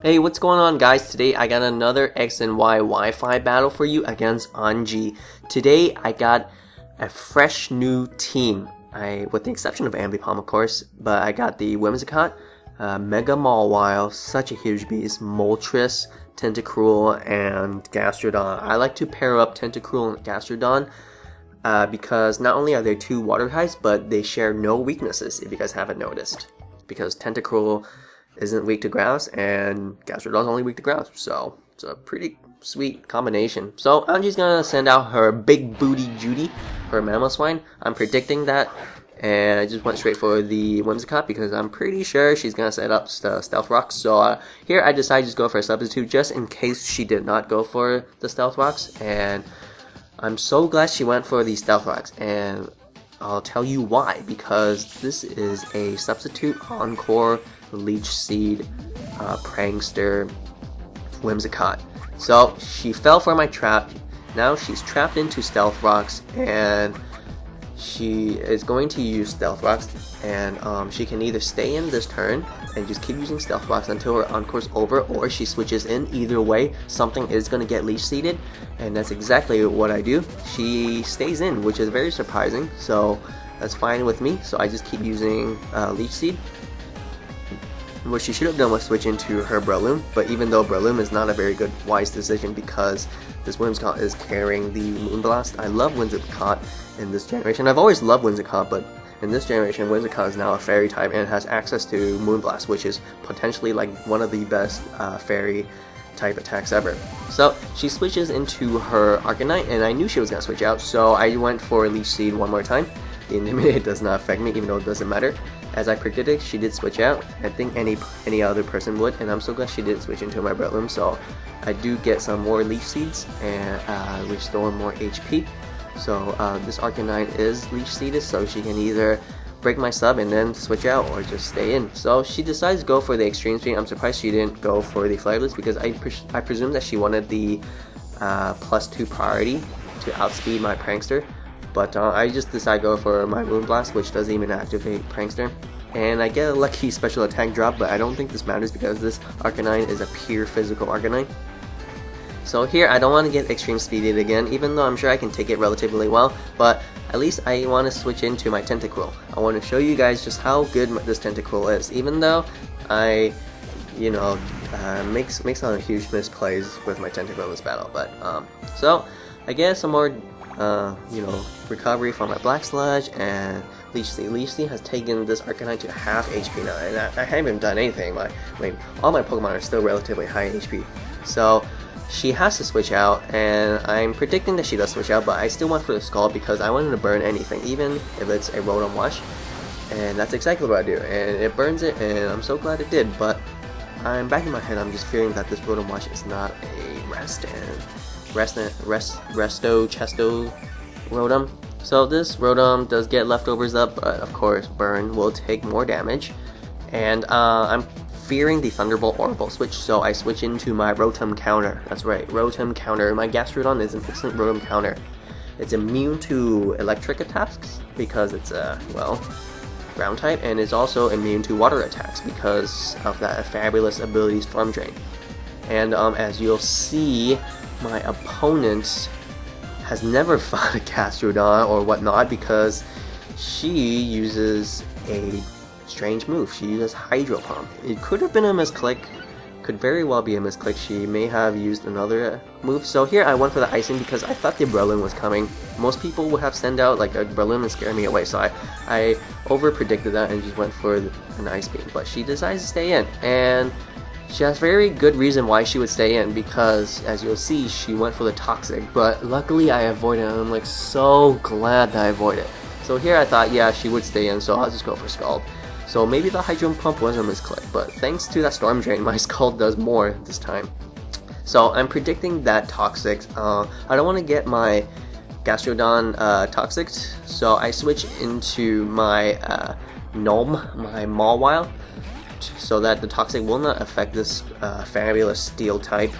Hey, what's going on, guys? Today I got another X and Y Wi-Fi battle for you against Angie. Today I got a fresh new team, with the exception of Ambipom, of course, but I got the Whimsicott, Mega Mawile, such a huge beast, Moltres, Tentacruel, and Gastrodon. I like to pair up Tentacruel and Gastrodon because not only are they two water types, but they share no weaknesses, if you guys haven't noticed. Because Tentacruel isn't weak to grass, and Gastrodon's only weak to grass, so it's a pretty sweet combination. So Angie's gonna send out her big booty Judy, her Mamoswine. I'm predicting that, and I just went straight for the Whimsicott because I'm pretty sure she's gonna set up the Stealth Rocks. So here I decided to just go for a substitute just in case she did not go for the Stealth Rocks, and I'm so glad she went for the Stealth Rocks, and I'll tell you why, because this is a substitute Encore Leech Seed Prankster Whimsicott. So she fell for my trap. Now she's trapped into Stealth Rocks, and she is going to use Stealth Rocks, and she can either stay in this turn and just keep using Stealth Rocks until her Encore's over, or she switches in. Either way, something is going to get Leech Seeded, and that's exactly what I do. She stays in, which is very surprising, so that's fine with me. So I just keep using Leech Seed. What she should have done was switch into her Breloom, but even though Breloom is not a very good, wise decision because this Whimsicott is carrying the Moonblast. I love Whimsicott in this generation. I've always loved Whimsicott, but in this generation, Whimsicott is now a fairy type and has access to Moonblast, which is potentially like one of the best fairy type attacks ever. So she switches into her Arcanine, and I knew she was going to switch out, so I went for Leech Seed one more time. The Intimidate does not affect me, even though it doesn't matter. As I predicted, she did switch out. I think any other person would, and I'm so glad she did switch into my Breloom, so I do get some more Leech Seeds and restore more HP. So this Arcanine is Leech Seeded, so she can either break my sub and then switch out, or just stay in. So she decides to go for the Extreme Speed. I'm surprised she didn't go for the Flightless because I presume that she wanted the +2 priority to outspeed my Prankster. But I just decided to go for my Moonblast, which doesn't even activate Prankster. And I get a lucky special attack drop, but I don't think this matters because this Arcanine is a pure physical Arcanine. So here, I don't want to get Extreme Speeded again, even though I'm sure I can take it relatively well, but at least I want to switch into my Tentacruel. I want to show you guys just how good this Tentacruel is, even though I, makes some huge misplays with my Tentacruel in this battle. But, so, I get some more recovery from my Black Sludge, and Leech Seed. Leech Seed has taken this Arcanine to half HP now, and I haven't even done anything. All my Pokemon are still relatively high HP. So she has to switch out, and I'm predicting that she does switch out, but I still went for the Scald because I wanted to burn anything, even if it's a Rotom-Wash, and that's exactly what I do, and it burns it, and I'm so glad it did. But I'm back in my head, I'm just fearing that this Rotom-Wash is not a Resto Chesto Rotom. So this Rotom does get leftovers up, but of course burn will take more damage, and I'm fearing the Thunderbolt Orbital switch, so I switch into my Rotom counter. That's right, Rotom counter. My Gastrodon is an excellent Rotom counter. It's immune to electric attacks because it's ground type, and it's also immune to water attacks because of that fabulous ability Storm Drain. And as you'll see, my opponent has never fought a Gastrodon or whatnot because she uses a strange move. She uses Hydro Pump. It could have been a misclick, could very well be a misclick. She may have used another move. So here I went for the Icing because I thought the Breloom was coming. Most people would have sent out like a Breloom and scare me away, so I over predicted that and just went for an Ice Beam. But she decides to stay in, and she has very good reason why she would stay in, because as you'll see, she went for the Toxic, but luckily I avoided it, and I'm like so glad that I avoided it. So here I thought, yeah, she would stay in, so I'll just go for Scald. So maybe the Hydro Pump was a misclick, but thanks to that Storm Drain, my Scald does more this time. So I'm predicting that Toxic. I don't want to get my Gastrodon Toxic, so I switch into my Gnome, my Mawile, so that the Toxic will not affect this fabulous Steel type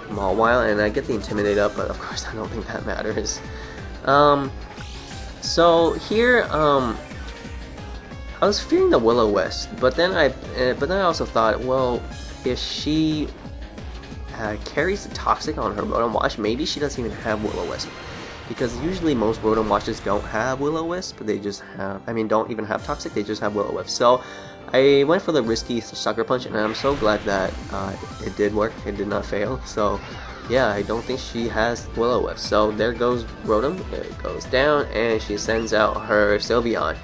Mawile, and I get the Intimidate up, but of course I don't think that matters. So here, I was fearing the Will-O-Wisp, but then I also thought, well, if she carries the Toxic on her Rotom-Wash, maybe she doesn't even have Will-O-Wisp. Because usually most Rotom-Washes don't have Will-O-Wisp, they just have, don't even have Toxic, they just have Will-O-Wisp. So I went for the risky Sucker Punch, and I'm so glad that it did work, it did not fail. So yeah, I don't think she has Will-O-Wisp. So there goes Rotom, it goes down, and she sends out her Sylveon.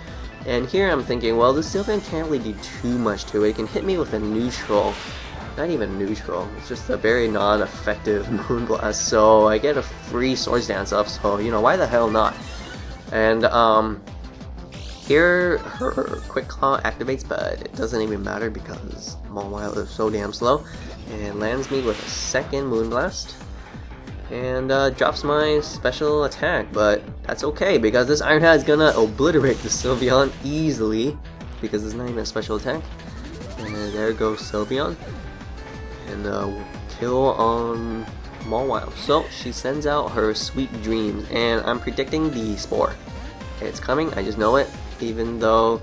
And here I'm thinking, well, this Sylveon can't really do too much to it. It can hit me with a neutral. Not even neutral, it's just a very non-effective Moonblast, so I get a free Swords Dance up, so you know, why the hell not? And here her Quick Claw activates, but it doesn't even matter because Mawile is so damn slow, and lands me with a second Moonblast, and drops my special attack, but that's okay because this Iron Hat is gonna obliterate the Sylveon easily because it's not even a special attack. And there goes Sylveon. And kill on Mawile. So she sends out her Sweet Dreams, and I'm predicting the Spore. It's coming, I just know it, even though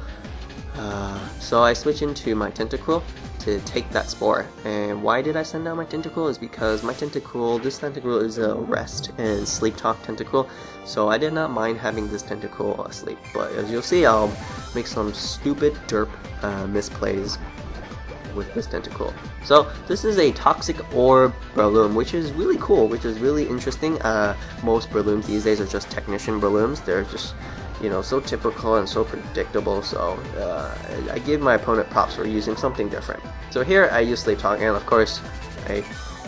so I switch into my Tentacruel to take that Spore. And why did I send out my Tentacruel is because my Tentacruel, this Tentacruel is a Rest and Sleep Talk Tentacruel, so I did not mind having this Tentacruel asleep. But as you'll see, I'll make some stupid derp misplays with this Tentacruel. So this is a Toxic Orb Breloom, which is really cool, which is really interesting. Most Brelooms these days are just Technician Brelooms. They're just, you know, so typical and so predictable, so I give my opponent props for using something different. So here I use Sleep Talk, and of course I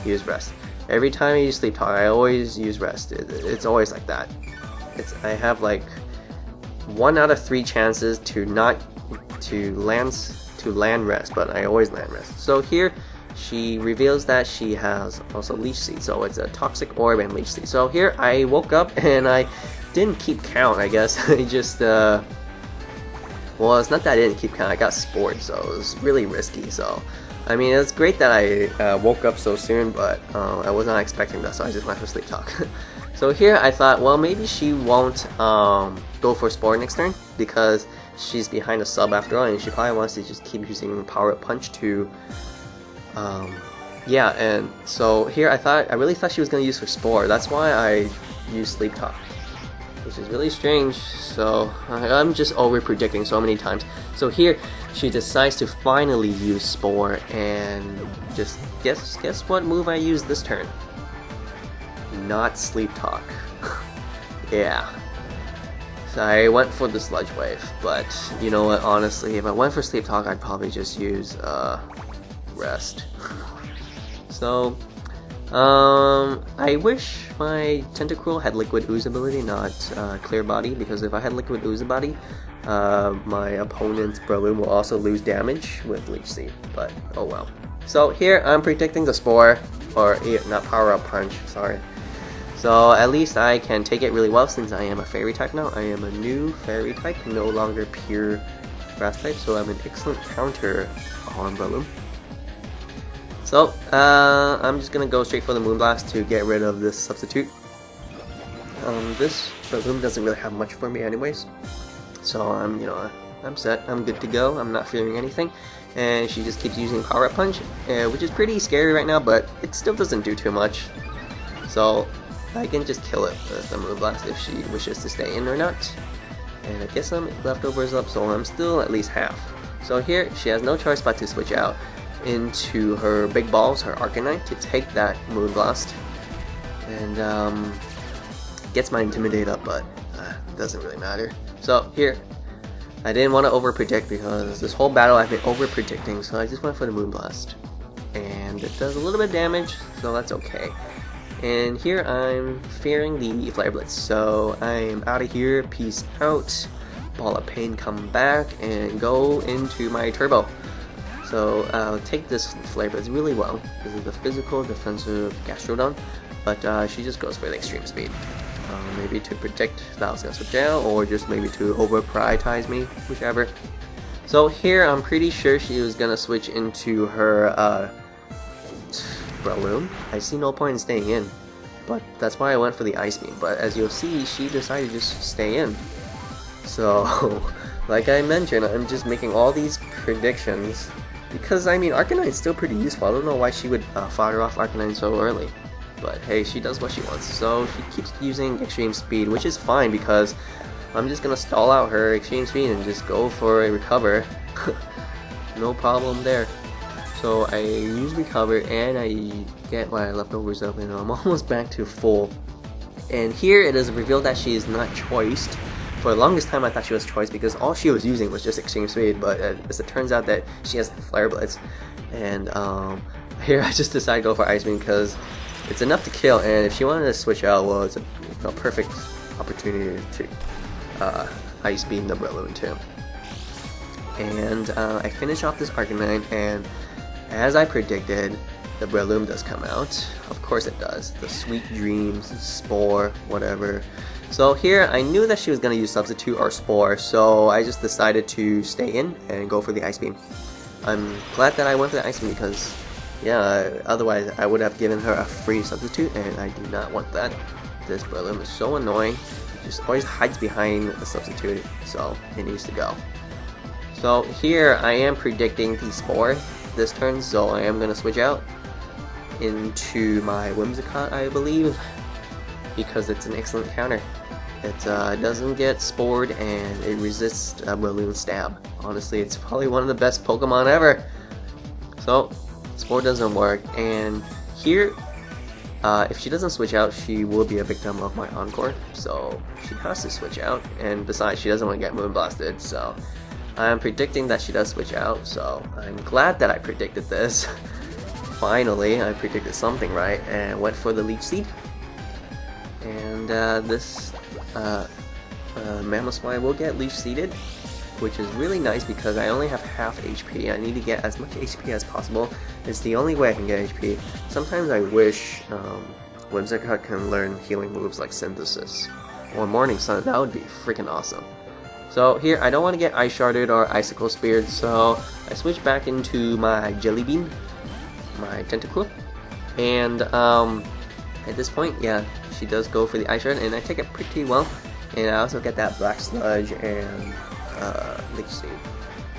use Rest. Every time I use Sleep Talk, I always use Rest. It's always like that. I have like 1 out of 3 chances to land Rest, but I always land Rest. So here she reveals that she has also Leech Seed, so it's a Toxic Orb and Leech Seed. So here I woke up and I didn't keep count, I guess. I just well, it's not that I didn't keep count, I got Spored, so it was really risky. So I mean, it's great that I woke up so soon, but I was not expecting that, so I just went for Sleep Talk. So here I thought, well, maybe she won't go for Spore next turn because she's behind a sub after all, and she probably wants to just keep using Power Up Punch to yeah. And so here I really thought she was going to use for Spore. That's why I used Sleep Talk, which is really strange. So I'm just over predicting so many times. So here she decides to finally use Spore, and just guess what move I used this turn? Not Sleep Talk. Yeah. So I went for the Sludge Wave, but you know what, honestly, if I went for Sleep Talk, I'd probably just use Rest. So I wish my Tentacruel had Liquid Ooze ability, not Clear Body, because if I had Liquid Ooze ability, my opponent's Breloom will also lose damage with Leech Seed, but oh well. So here I'm predicting the Spore, or not Power Up Punch, sorry. So at least I can take it really well since I am a Fairy type now. I am a new Fairy type, no longer pure Grass type, so I'm an excellent counter on Breloom. So I'm just gonna go straight for the Moonblast to get rid of this substitute. This Breloom doesn't really have much for me anyways, so I'm set, I'm good to go, I'm not fearing anything. And she just keeps using Power Up Punch, which is pretty scary right now, but it still doesn't do too much. So I can just kill it with the Moonblast if she wishes to stay in or not. And I guess some leftovers up, so I'm still at least half. So here she has no choice but to switch out into her Big Balls, her Arcanine, to take that Moonblast. And gets my Intimidate up, but it doesn't really matter. So here, I didn't want to over-predict because this whole battle I've been over-predicting, so I just went for the Moonblast. And it does a little bit of damage, so that's okay. And here I'm fearing the Flare Blitz, so I'm out of here, peace out, Ball of Pain, come back, and go into my Turbo. So I'll take this Flare Blitz really well. This is the physical, defensive Gastrodon, but she just goes for the extreme speed. Maybe to predict that I was going to switch out, or just maybe to over-prioritize me, whichever. So here I'm pretty sure she was going to switch into her Breloom. I see no point in staying in, but that's why I went for the Ice Beam. But as you'll see, she decided to just stay in. So, like I mentioned, I'm just making all these predictions Because, I mean, Arcanine's still pretty useful. I don't know why she would fire off Arcanine so early. But hey, she does what she wants. So she keeps using Extreme Speed, which is fine because I'm just gonna stall out her Extreme Speed and just go for a Recover. No problem there. So I use Recover and I get my leftovers up and I'm almost back to full. And here it is revealed that she is not choiced. For the longest time I thought she was choiced because all she was using was just Extreme Speed, but as it turns out that she has the Flare Blitz. And here I just decided to go for Ice Beam because it's enough to kill, and if she wanted to switch out, well, it's a perfect opportunity to Ice Beam the Breloom too. And I finish off this Arcanine, and as I predicted, the Breloom does come out. Of course it does. The Sweet Dreams, Spore, whatever. So here, I knew that she was going to use Substitute or Spore, so I just decided to stay in and go for the Ice Beam. I'm glad that I went for the Ice Beam because, yeah, otherwise I would have given her a free Substitute, and I do not want that. This Breloom is so annoying. It just always hides behind the Substitute, so it needs to go. So here, I am predicting the Spore this turn, so I am going to switch out into my Whimsicott, I believe, because it's an excellent counter. It doesn't get spored and it resists Breloom Stab. Honestly, it's probably one of the best Pokemon ever. So, Spore doesn't work, and here, if she doesn't switch out, she will be a victim of my Encore, so she has to switch out, and besides, she doesn't want to get Moonblasted, so I'm predicting that she does switch out, so I'm glad that I predicted this. Finally, I predicted something right and went for the Leech Seed. And this Mamoswine will get Leech Seeded, which is really nice because I only have half HP. I need to get as much HP as possible. It's the only way I can get HP. Sometimes I wish Whimsicott can learn healing moves like Synthesis or Morning Sun. That would be freaking awesome. So here, I don't want to get Ice Sharded or Icicle Speared, so I switch back into my Jelly Bean, my Tentacool, and at this point, yeah, she does go for the Ice Shard, and I take it pretty well, and I also get that Black Sludge and Leech Seed.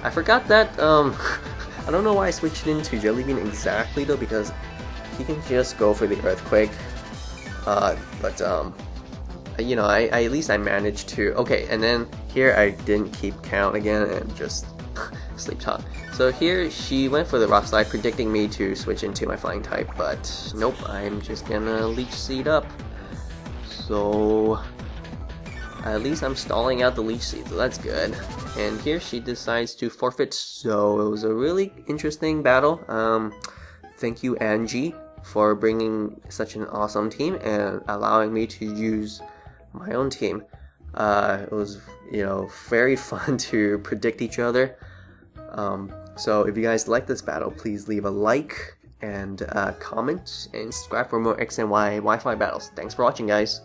I forgot that, I don't know why I switched into Jelly Bean exactly though, because he can just go for the Earthquake, but you know, at least I managed to, okay, and then here I didn't keep count again and just Sleep Talk. So here she went for the Rock Slide, predicting me to switch into my Flying type, but nope, I'm just gonna Leech Seed up. So at least I'm stalling out the Leech Seed, so that's good. And here she decides to forfeit, so it was a really interesting battle. Thank you, Angie, for bringing such an awesome team and allowing me to use my own team. It was, you know, very fun to predict each other. So if you guys like this battle, please leave a like and comment and subscribe for more X and Y Wi-Fi battles. Thanks for watching, guys.